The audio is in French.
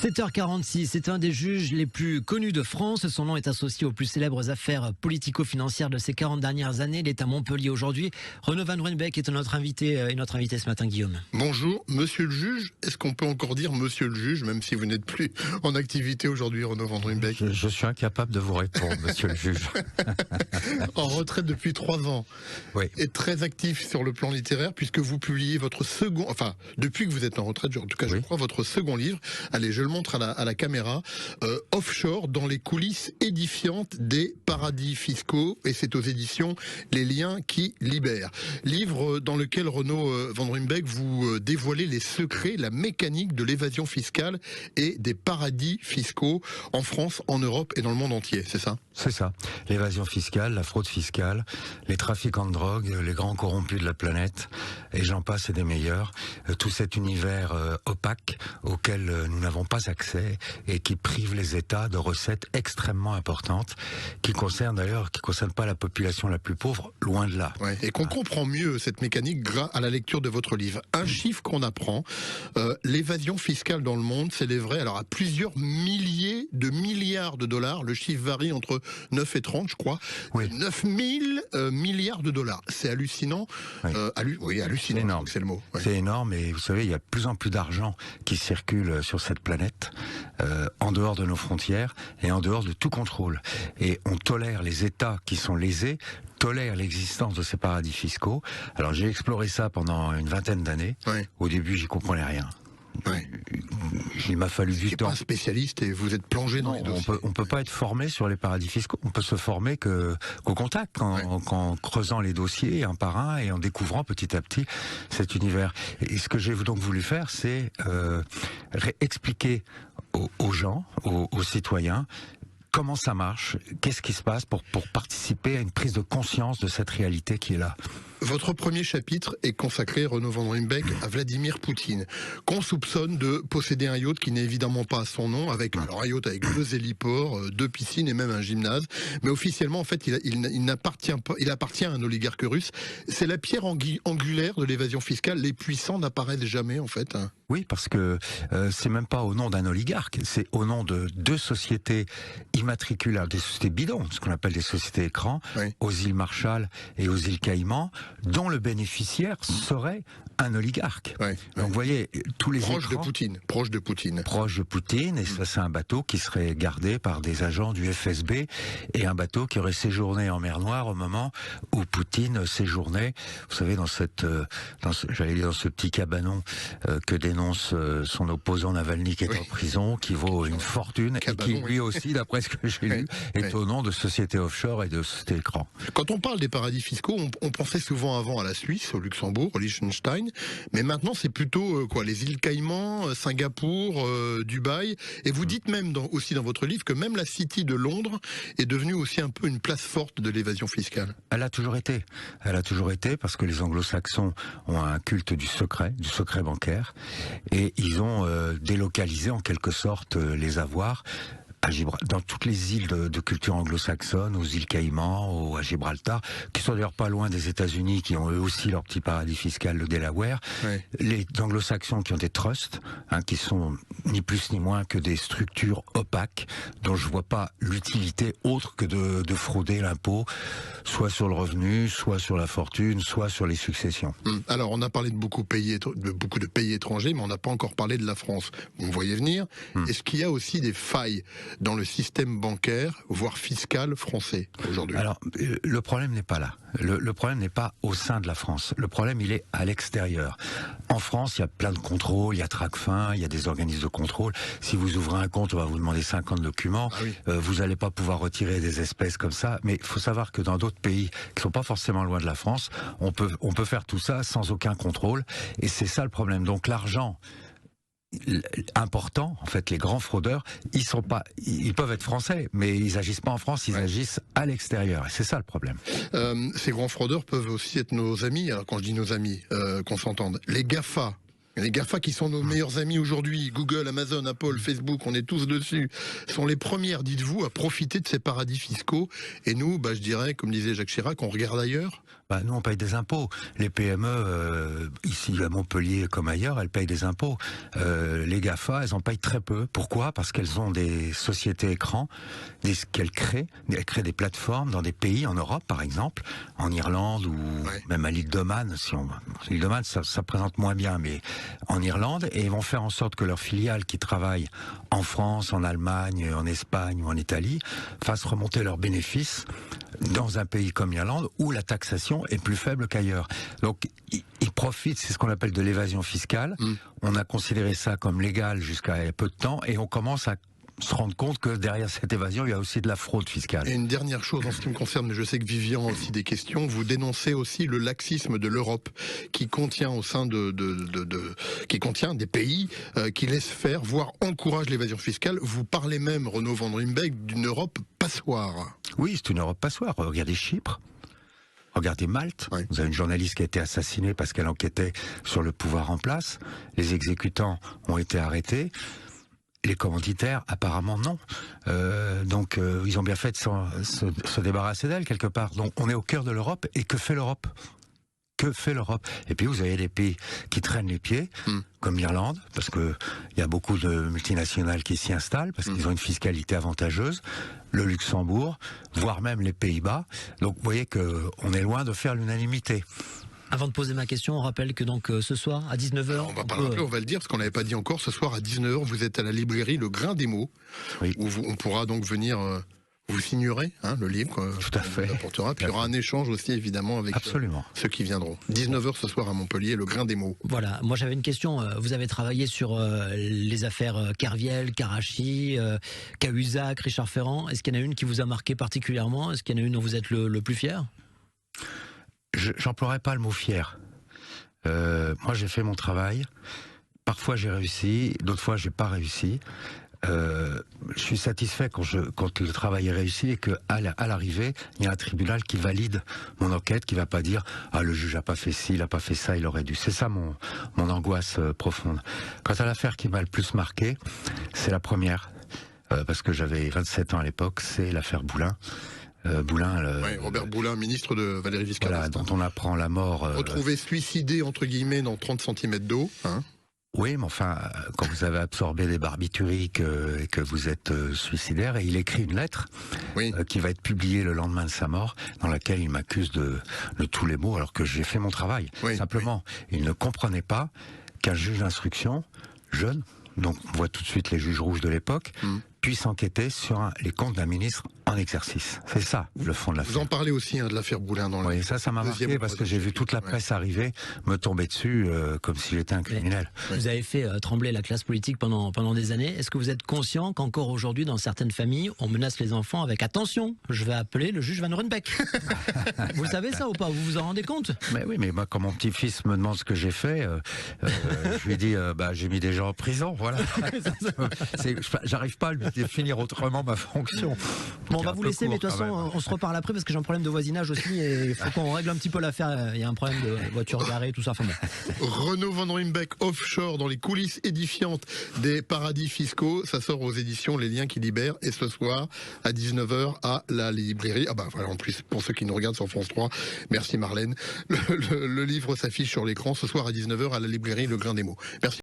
7h46, c'est un des juges les plus connus de France. Son nom est associé aux plus célèbres affaires politico-financières de ces 40 dernières années. Il est à Montpellier aujourd'hui. Renaud Van Ruijnbeek est notre invité ce matin, Guillaume. Bonjour, monsieur le juge. Est-ce qu'on peut encore dire monsieur le juge, même si vous n'êtes plus en activité aujourd'hui, Renaud Van Ruijnbeek? Je suis incapable de vous répondre, monsieur le juge. En retraite depuis 3 ans. Oui. Et très actif sur le plan littéraire, puisque vous publiez votre second, enfin, depuis que vous êtes en retraite, en tout cas, je crois, votre second livre. Allez, je le montre à la caméra. Offshore, dans les coulisses édifiantes des paradis fiscaux, et c'est aux éditions Les Liens qui libèrent. Livre dans lequel, Renaud Van Ruijnbeek, vous dévoilez les secrets, la mécanique de l'évasion fiscale et des paradis fiscaux en France, en Europe et dans le monde entier, c'est ça? C'est ça. L'évasion fiscale, la fraude fiscale, les trafiquants de drogue, les grands corrompus de la planète, et j'en passe et des meilleurs. Tout cet univers opaque auquel nous n'avons pas accès et qui prive les États de recettes extrêmement importantes, qui concernent pas la population la plus pauvre, loin de là. Ouais, et qu'on comprend mieux cette mécanique grâce à la lecture de votre livre. Un chiffre qu'on apprend, l'évasion fiscale dans le monde s'élèverait alors à plusieurs milliers de milliards de dollars. Le chiffre varie entre 9 et 30, je crois. Oui. 9000 milliards de dollars. C'est hallucinant. Oui. Hallucinant, énorme. C'est le mot. Ouais. C'est énorme, et vous savez, il y a de plus en plus d'argent qui circule sur cette planète, en dehors de nos frontières et en dehors de tout contrôle. Et on tolère, les États qui sont lésés tolèrent l'existence de ces paradis fiscaux. Alors j'ai exploré ça pendant une vingtaine d'années. Ouais. Au début, j'y comprenais rien. Ouais. Il m'a fallu du temps. Pas un spécialiste et vous êtes plongé dans les dossiers. On peut pas être formé sur les paradis fiscaux. On peut se former qu'au contact, qu'en creusant les dossiers un par un et en découvrant petit à petit cet univers. Et ce que j'ai donc voulu faire, c'est expliquer aux gens, aux citoyens, comment ça marche, qu'est-ce qui se passe pour participer à une prise de conscience de cette réalité qui est là. Votre premier chapitre est consacré, Renaud Van Ruijnbeek, à Vladimir Poutine, qu'on soupçonne de posséder un yacht qui n'est évidemment pas à son nom, alors un yacht avec 2 héliports, 2 piscines et même un gymnase. Mais officiellement, en fait, il n'appartient pas, il appartient à un oligarque russe. C'est la pierre angulaire de l'évasion fiscale. Les puissants n'apparaissent jamais, en fait. Oui, parce que c'est même pas au nom d'un oligarque, c'est au nom de 2 sociétés immatriculaires, des sociétés bidons, ce qu'on appelle des sociétés écrans, oui, aux îles Marshall et aux îles Caïmans, dont le bénéficiaire serait un oligarque. Oui, donc vous voyez, tous les proche écrans... Proche de Poutine, et ça c'est un bateau qui serait gardé par des agents du FSB, et un bateau qui aurait séjourné en mer Noire au moment où Poutine séjournait, vous savez, dans ce petit cabanon que dénonce son opposant Navalny, qui est en prison, qui vaut une fortune, et qui lui aussi, d'après ce que j'ai lu, est au nom de sociétés offshore et de sociétés écrans. Quand on parle des paradis fiscaux, on pensait souvent avant à la Suisse, au Luxembourg, au Liechtenstein, mais maintenant c'est plutôt les îles Caïmans, Singapour, Dubaï, et vous dites même aussi dans votre livre que même la City de Londres est devenue aussi un peu une place forte de l'évasion fiscale. Elle a toujours été parce que les anglo-saxons ont un culte du secret bancaire, et ils ont délocalisé en quelque sorte les avoirs dans toutes les îles de culture anglo-saxonne, aux îles Caïmans, à Gibraltar, qui sont d'ailleurs pas loin des États-Unis, qui ont eux aussi leur petit paradis fiscal, le Delaware. Ouais. Les anglo-saxons qui ont des trusts, qui sont ni plus ni moins que des structures opaques, dont je vois pas l'utilité autre que de frauder l'impôt, soit sur le revenu, soit sur la fortune, soit sur les successions. Alors, on a parlé de beaucoup de pays étrangers, mais on n'a pas encore parlé de la France. Vous me voyez venir. Est-ce qu'il y a aussi des failles dans le système bancaire, voire fiscal français aujourd'hui? Alors, le problème n'est pas là. Le problème n'est pas au sein de la France. Le problème, il est à l'extérieur. En France, il y a plein de contrôles, il y a Tracfin, il y a des organismes de contrôle. Si vous ouvrez un compte, on va vous demander 50 documents. Ah oui. Vous n'allez pas pouvoir retirer des espèces comme ça. Mais il faut savoir que dans d'autres pays qui sont pas forcément loin de la France, on peut faire tout ça sans aucun contrôle. Et c'est ça le problème. Donc l'argent important, en fait, les grands fraudeurs, ils peuvent être français, mais ils agissent pas en France, ils agissent à l'extérieur. Et c'est ça le problème. Ces grands fraudeurs peuvent aussi être nos amis. Alors quand je dis nos amis, qu'on s'entende, les GAFA, Les GAFA qui sont nos meilleurs amis aujourd'hui, Google, Amazon, Apple, Facebook, on est tous dessus, sont les premières, dites-vous, à profiter de ces paradis fiscaux. Et nous, je dirais, comme disait Jacques Chirac, on regarde ailleurs. Nous, on paye des impôts. Les PME, ici à Montpellier comme ailleurs, elles payent des impôts. Les GAFA, elles en payent très peu. Pourquoi ? Parce qu'elles ont des sociétés écrans qu'elles créent. Elles créent des plateformes dans des pays, en Europe par exemple, en Irlande ou même à l'île d'Oman. L'île d'Oman, ça présente moins bien, mais en Irlande, et ils vont faire en sorte que leurs filiales qui travaillent en France, en Allemagne, en Espagne ou en Italie fassent remonter leurs bénéfices dans un pays comme l'Irlande où la taxation est plus faible qu'ailleurs. Donc ils profitent, c'est ce qu'on appelle de l'évasion fiscale. On a considéré ça comme légal jusqu'à peu de temps et on commence à se rendre compte que derrière cette évasion, il y a aussi de la fraude fiscale. Et une dernière chose en ce qui me concerne, je sais que Vivian a aussi des questions, vous dénoncez aussi le laxisme de l'Europe qui contient au sein qui contient des pays qui laissent faire, voire encouragent l'évasion fiscale. Vous parlez même, Renaud Van Ruymbeck, d'une Europe passoire. Oui, c'est une Europe passoire. Regardez Chypre. Regardez Malte, Vous avez une journaliste qui a été assassinée parce qu'elle enquêtait sur le pouvoir en place. Les exécutants ont été arrêtés. Les commanditaires, apparemment non. Donc ils ont bien fait de se débarrasser d'elle quelque part. Donc on est au cœur de l'Europe, et que fait l'Europe ? Que fait l'Europe ? Et puis vous avez des pays qui traînent les pieds, comme l'Irlande, parce que il y a beaucoup de multinationales qui s'y installent, parce qu'ils ont une fiscalité avantageuse, le Luxembourg, voire même les Pays-Bas. Donc vous voyez qu'on est loin de faire l'unanimité. Avant de poser ma question, on rappelle que donc ce soir à 19h... Alors, on va pas le rappeler, on va le dire, parce qu'on n'avait pas dit encore. Ce soir à 19h, vous êtes à la librairie Le Grain des Mots, où on pourra donc venir... vous signerez le livre. Tout à fait. Apportera. Puis il y aura un échange aussi, évidemment, avec ceux qui viendront. 19h ce soir à Montpellier, Le Grain des Mots. Voilà, moi j'avais une question. Vous avez travaillé sur les affaires Kerviel, Karachi, Cahuzac, Richard Ferrand. Est-ce qu'il y en a une qui vous a marqué particulièrement ? Est-ce qu'il y en a une dont vous êtes le plus fier ? J'emploierais pas le mot fier. Moi, j'ai fait mon travail. Parfois, j'ai réussi. D'autres fois, j'ai pas réussi. Je suis satisfait quand le travail est réussi et qu'à l'arrivée, il y a un tribunal qui valide mon enquête, qui va pas dire « Ah, le juge a pas fait ci, il a pas fait ça, il aurait dû ». C'est ça mon angoisse profonde. Quant à l'affaire qui m'a le plus marqué, c'est la première, parce que j'avais 27 ans à l'époque, c'est l'affaire Boulin. Robert Boulin, ministre de Valéry Giscard d'Estaing. Dont on apprend la mort. Retrouvé suicidé, entre guillemets, dans 30 cm d'eau. Oui, mais enfin, quand vous avez absorbé des barbituriques et que vous êtes suicidaire, et il écrit une lettre qui va être publiée le lendemain de sa mort, dans laquelle il m'accuse de tous les maux, alors que j'ai fait mon travail. Simplement, il ne comprenait pas qu'un juge d'instruction, jeune, donc on voit tout de suite les juges rouges de l'époque, puisse enquêter sur les comptes d'un ministre en exercice. C'est ça, le fond de l'affaire. Vous en parlez aussi de l'affaire Boulin dans ça m'a marqué parce que j'ai vu toute la presse arriver, me tomber dessus comme si j'étais un criminel. Vous avez fait trembler la classe politique pendant des années. Est-ce que vous êtes conscient qu'encore aujourd'hui, dans certaines familles, on menace les enfants avec « Attention, je vais appeler le juge Van Ruymbeck ». Vous savez ça ou pas ? Vous vous en rendez compte ? Mais oui, mais moi, quand mon petit-fils me demande ce que j'ai fait, je lui dis j'ai mis des gens en prison, voilà. J'arrive pas à lui définir autrement ma fonction. Bon, on va vous laisser, mais de toute façon, on se reparle après parce que j'ai un problème de voisinage aussi et il faut qu'on règle un petit peu l'affaire. Il y a un problème de voiture garée, tout ça. Enfin bon. Renaud Van Ruymbeck, Offshore, dans les coulisses édifiantes des paradis fiscaux. Ça sort aux éditions Les Liens qui Libèrent. Et ce soir, à 19h, à la librairie. En plus, pour ceux qui nous regardent sur France 3, merci Marlène. Le livre s'affiche sur l'écran ce soir à 19h à la librairie Le Grain des Mots. Merci.